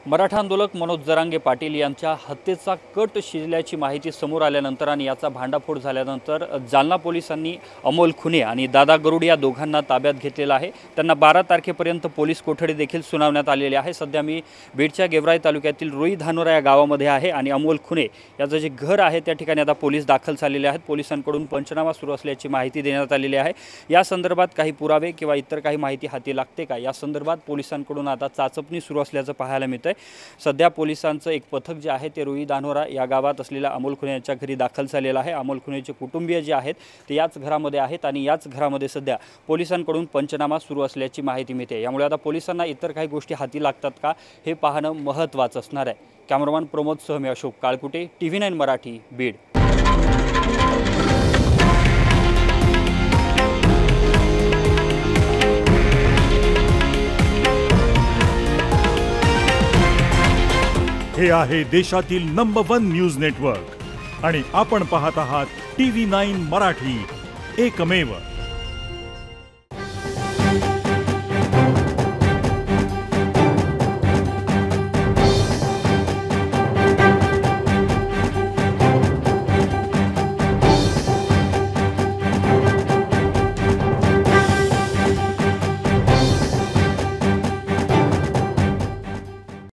मराठा आंदोलक मनोज जरांगे पाटील यांच्या हत्येचा कट शिजल्याची माहिती समोर आल्यानंतर आणि याचा भांडाफोड झाल्यानंतर जालना पोलिसांनी अमोल खुने आणि दादा गरुड या दोघांना ताब्यात घेतलेला आहे। त्यांना 12 तारखेपर्यंत पोलीस कोठडी देखील सुनावण्यात आलेली आहे। सध्या मी बीडच्या गेवराई तालुक्यातील रुई धानोरा या गावामध्ये आहे आणि अमोल खुने याचं जे घर आहे त्या ठिकाणी आता पोलीस दाखल झालेले आहेत। पोलिसांकडून पंचनामा सुरू असल्याची माहिती देण्यात आलेली आहे। या संदर्भात काही पुरावे किंवा इतर काही माहिती हाती लागते का या संदर्भात पोलिसांकडून आता चाचपणी सुरू असल्याचं पाहायला मिळतंय। सध्या पोलिसांचं एक पथक जे आहे ते रुई धानोरा या गावात असलेल्या अमोल खुने यांच्या घरी दाखल झालेलं आहे। अमोल खुनेचे कुटुंबीय जे आहेत ते याच घरामध्ये आहेत आणि याच घरामध्ये सध्या पोलिसांकडून पंचनामा सुरू असल्याची माहिती मिळते। यामुळे आता पोलिसांना इतर काही गोष्टी हाती लागतात का हे पाहणं महत्त्वाचं असणार आहे। कॅमेरामन प्रमोद सह मी अशोक काळकुटे, TV9 मराठी, बीड। हे आहे देशातील नंबर 1 न्यूज नेटवर्क आणि आपण पाहत आहात TV9 मराठी, एकमेव।